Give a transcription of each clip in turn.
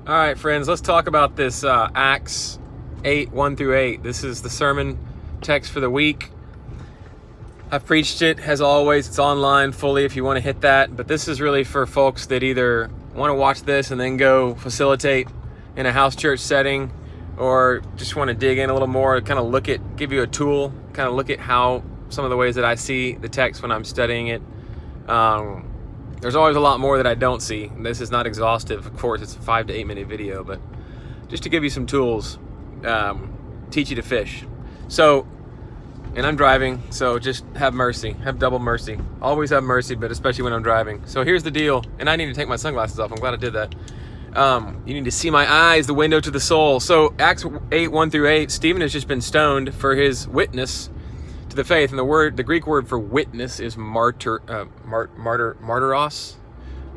All right, friends, let's talk about this Acts 8, 1 through 8. This is the sermon text for the week. I've preached it, as always. It's online fully if you want to hit that. But this is really for folks that either want to watch this and then go facilitate in a house church setting, or just want to dig in a little more, kind of give you a tool, kind of look at how some of the ways that I see the text when I'm studying it. There's always a lot more that I don't see. This is not exhaustive. Of course, it's a 5 to 8 minute video, but just to give you some tools, teach you to fish. So, and I'm driving, so just have mercy, have double mercy. Always have mercy, but especially when I'm driving. So here's the deal, and I need to take my sunglasses off. I'm glad I did that. You need to see my eyes, the window to the soul. So Acts 8, 1 through 8, Stephen has just been stoned for his witness to the faith, and the Greek word for witness is martyros.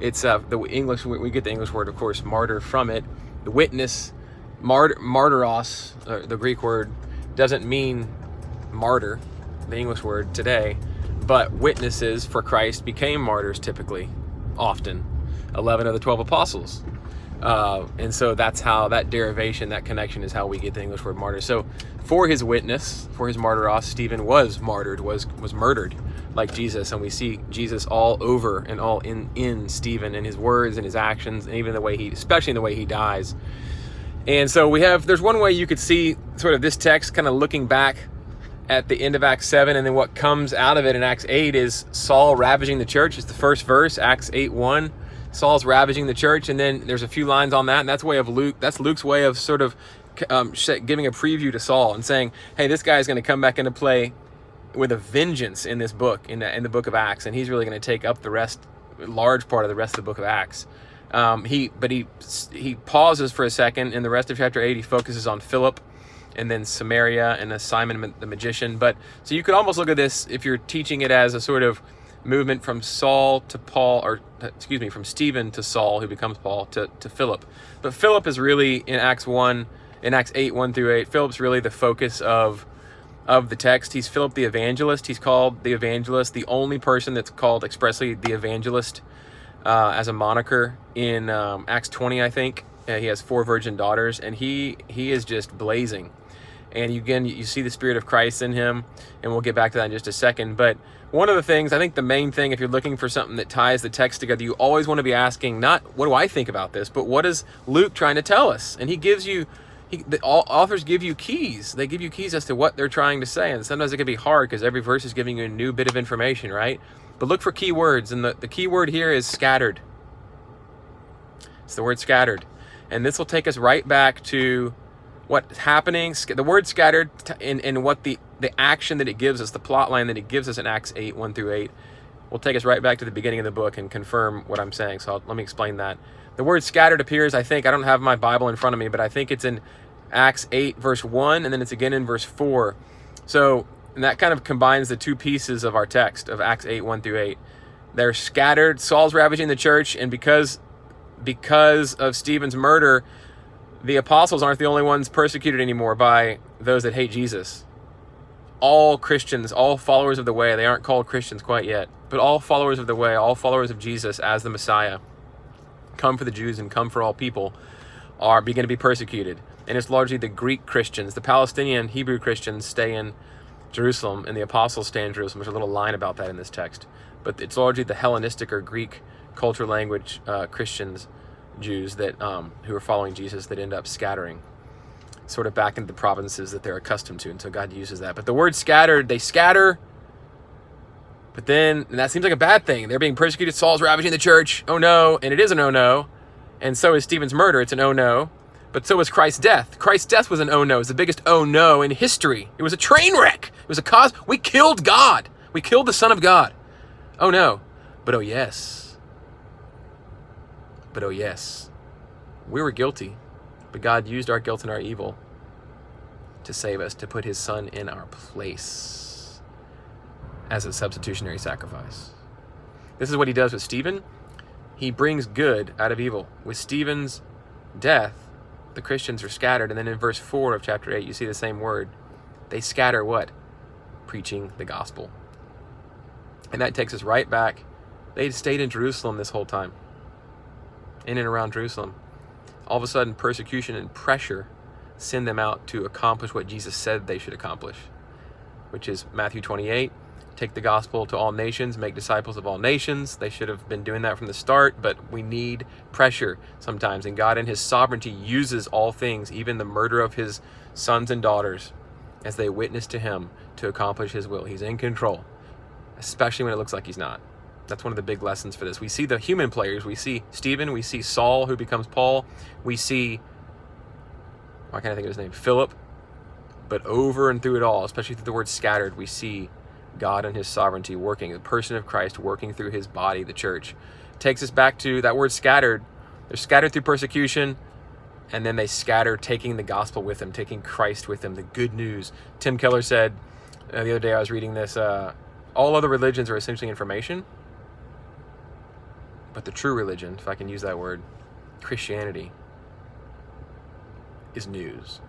It's the English, we get the English word, of course, martyr from it. The witness, martyros, the Greek word, doesn't mean martyr, the English word today, but witnesses for Christ became martyrs typically, often. 11 of the 12 apostles. And so that's how that derivation, that connection is how we get the English word martyr. So for his witness, for his martyros, Stephen was martyred, was murdered like Jesus. And we see Jesus all over and all in Stephen, and his words and his actions, and even especially in the way he dies. And so there's one way you could see sort of this text kind of looking back at the end of Acts 7, and then what comes out of it in Acts 8 is Saul ravaging the church. It's the first verse, Acts 8:1. Saul's ravaging the church, and then there's a few lines on that, and that's Luke's way of sort of giving a preview to Saul and saying, hey, this guy is going to come back into play with a vengeance in this book, in the book of Acts, and he's really going to take up large part of the rest of the book of Acts. He pauses for a second. In the rest of chapter 8, he focuses on Philip and then Samaria and Simon the magician. But so you could almost look at this, if you're teaching it, as a sort of movement from Saul to Paul, from Stephen to Saul, who becomes Paul, to Philip. But Philip is really in Acts 8, 1 through 8, Philip's really the focus of the text. He's Philip the evangelist. He's called the evangelist, the only person that's called expressly the evangelist as a moniker in Acts 20, I think. He has 4 virgin daughters, and he is just blazing. And you see the Spirit of Christ in him, and we'll get back to that in just a second. But one of the things, I think the main thing, if you're looking for something that ties the text together, you always want to be asking, not what do I think about this, but what is Luke trying to tell us? And all authors give you keys. They give you keys as to what they're trying to say. And sometimes it can be hard because every verse is giving you a new bit of information, right? But look for key words. And the key word here is scattered. It's the word scattered. And this will take us right back to what's happening. The word scattered and what the action that it gives us, the plot line that it gives us in Acts 8, 1 through 8, will take us right back to the beginning of the book and confirm what I'm saying. So let me explain that. The word scattered appears, I don't have my Bible in front of me, but I think it's in Acts 8, verse 1, and then it's again in verse 4. So, and that kind of combines the two pieces of our text of Acts 8, 1 through 8. They're scattered. Saul's ravaging the church, and because of Stephen's murder, the apostles aren't the only ones persecuted anymore by those that hate Jesus. All Christians, all followers of the way, they aren't called Christians quite yet, but all followers of the way, all followers of Jesus as the Messiah, come for the Jews and come for all people, are beginning to be persecuted. And it's largely the Greek Christians. The Palestinian Hebrew Christians stay in Jerusalem, and the apostles stay in Jerusalem. There's a little line about that in this text. But it's largely the Hellenistic or Greek culture language Christians, Jews that who are following Jesus, that end up scattering sort of back into the provinces that they're accustomed to. And so God uses that. But the word scattered, they scatter, but then, and that seems like a bad thing. They're being persecuted. Saul's ravaging the church. Oh no. And it is an oh no. And so is Stephen's murder. It's an oh no. But so was Christ's death. Christ's death was an oh no. It was the biggest oh no in history. It was a train wreck. It was a cause. We killed God. We killed the Son of God. Oh no. But oh yes. But oh yes. We were guilty. But God used our guilt and our evil to save us, to put his Son in our place as a substitutionary sacrifice. This is what he does with Stephen. He brings good out of evil. With Stephen's death, the Christians are scattered. And then in verse 4 of chapter 8, you see the same word. They scatter what? Preaching the gospel. And that takes us right back. They stayed in Jerusalem this whole time. In and around Jerusalem. all of a sudden persecution and pressure send them out to accomplish what Jesus said they should accomplish, which is Matthew 28, take the gospel to all nations, make disciples of all nations. They should have been doing that from the start, but we need pressure sometimes. And God in his sovereignty uses all things, even the murder of his sons and daughters, as they witness to him to accomplish his will. He's in control, especially when it looks like he's not. That's one of the big lessons for this. We see the human players. We see Stephen. We see Saul, who becomes Paul. We see, why can't I think of his name? Philip. But over and through it all, especially through the word scattered, we see God and his sovereignty working, the person of Christ working through his body, the church. Takes us back to that word scattered. They're scattered through persecution, and then they scatter taking the gospel with them, taking Christ with them, the good news. Tim Keller said, the other day I was reading this, all other religions are essentially information, but the true religion, if I can use that word, Christianity, is news.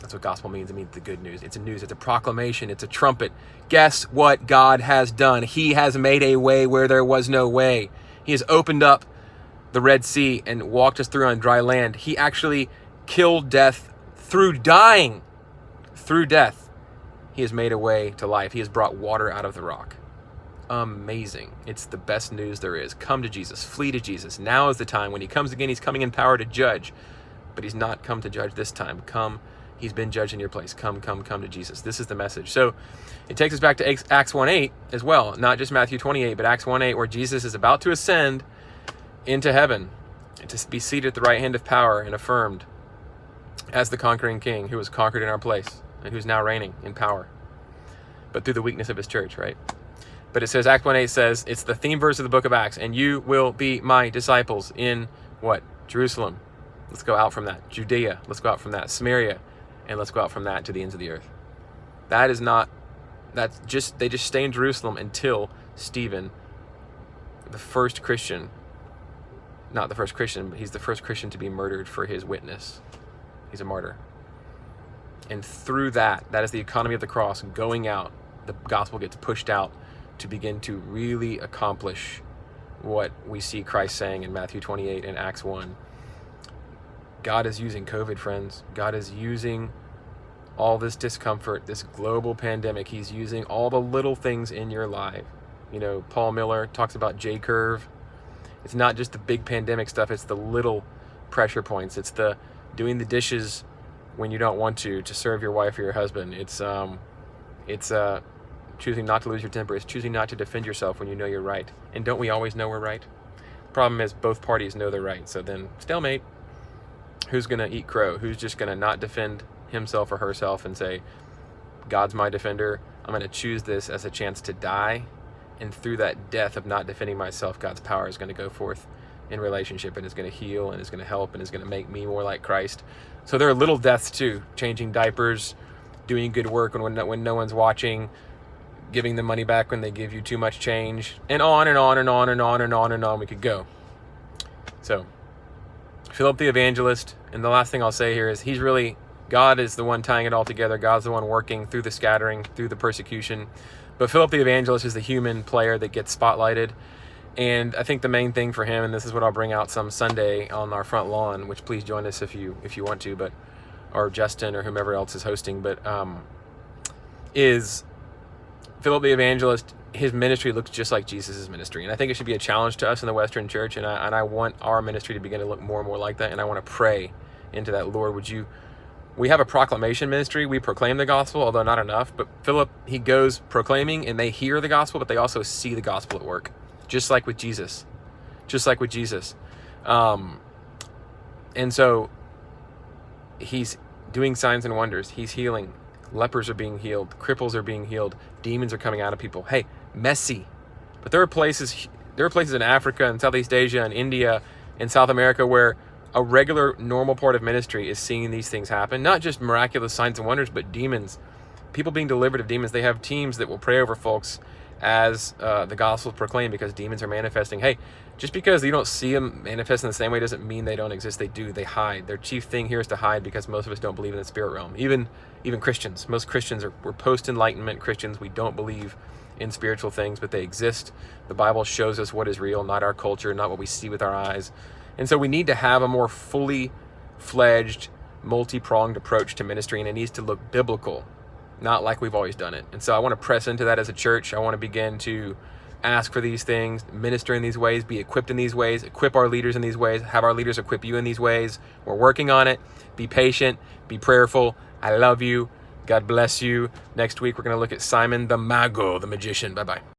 That's what gospel means. It means the good news. It's a news. It's a proclamation. It's a trumpet. Guess what God has done? He has made a way where there was no way. He has opened up the Red Sea and walked us through on dry land. He actually killed death through dying. Through death, he has made a way to life. He has brought water out of the rock. Amazing. It's the best news there is. Come to Jesus. Flee to Jesus. Now is the time. When he comes again, he's coming in power to judge. But he's not come to judge this time. Come. He's been judged in your place. Come to Jesus. This is the message. So it takes us back to Acts 1:8 as well. Not just Matthew 28, but Acts 1:8, where Jesus is about to ascend into heaven and to be seated at the right hand of power and affirmed as the conquering king who was conquered in our place and who's now reigning in power, but through the weakness of his church, right? But it says, Acts 1:8 says, it's the theme verse of the book of Acts, and you will be my disciples in what? Jerusalem. Let's go out from that. Judea. Let's go out from that. Samaria. And let's go out from that to the ends of the earth. They just stay in Jerusalem until Stephen, the first Christian, not the first Christian, but he's the first Christian to be murdered for his witness. He's a martyr. And through that is the economy of the cross, going out, the gospel gets pushed out to begin to really accomplish what we see Christ saying in Matthew 28 and Acts 1. God is using COVID, friends. God is using all this discomfort, this global pandemic. He's using all the little things in your life. You know, Paul Miller talks about J-curve. It's not just the big pandemic stuff. It's the little pressure points. It's the doing the dishes when you don't want to serve your wife or your husband. It's choosing not to lose your temper. It's choosing not to defend yourself when you know you're right. And don't we always know we're right? Problem is both parties know they're right. So then stalemate. Who's going to eat crow? Who's just going to not defend himself or herself and say, God's my defender. I'm going to choose this as a chance to die. And through that death of not defending myself, God's power is going to go forth in relationship and is going to heal and is going to help and is going to make me more like Christ. So there are little deaths too. Changing diapers, doing good work when no one's watching, giving them money back when they give you too much change, and on and on and on and on and on and on we could go. So Philip the evangelist, and the last thing I'll say here is God is the one tying it all together. God's the one working through the scattering, through the persecution. But Philip the evangelist is the human player that gets spotlighted. And I think the main thing for him, and this is what I'll bring out some Sunday on our front lawn, which please join us if you want to, or Justin or whomever else is hosting, but is Philip the evangelist. His ministry looks just like Jesus' ministry. And I think it should be a challenge to us in the Western church. And I want our ministry to begin to look more and more like that. And I want to pray into that. Lord, we have a proclamation ministry. We proclaim the gospel, although not enough. But Philip, he goes proclaiming and they hear the gospel, but they also see the gospel at work. Just like with Jesus. And so he's doing signs and wonders. He's healing. Lepers are being healed. Cripples are being healed. Demons are coming out of people. Hey, messy. But there are places in Africa and Southeast Asia and India and South America where a regular, normal part of ministry is seeing these things happen. Not just miraculous signs and wonders, but demons. People being delivered of demons. They have teams that will pray over folks as the gospel is proclaimed because demons are manifesting. Hey, just because you don't see them manifest in the same way doesn't mean they don't exist. They do. They hide. Their chief thing here is to hide because most of us don't believe in the spirit realm. Even Christians. Most Christians we're post-enlightenment Christians. We don't believe in spiritual things, but they exist. The Bible shows us what is real, not our culture, not what we see with our eyes. And so we need to have a more fully fledged, multi-pronged approach to ministry, and it needs to look biblical, not like we've always done it. And so I want to press into that as a church. I want to begin to ask for these things, minister in these ways, be equipped in these ways, equip our leaders in these ways, have our leaders equip you in these ways. We're working on it. Be patient, be prayerful. I love you. God bless you. Next week, we're going to look at Simon the Mago, the magician. Bye-bye.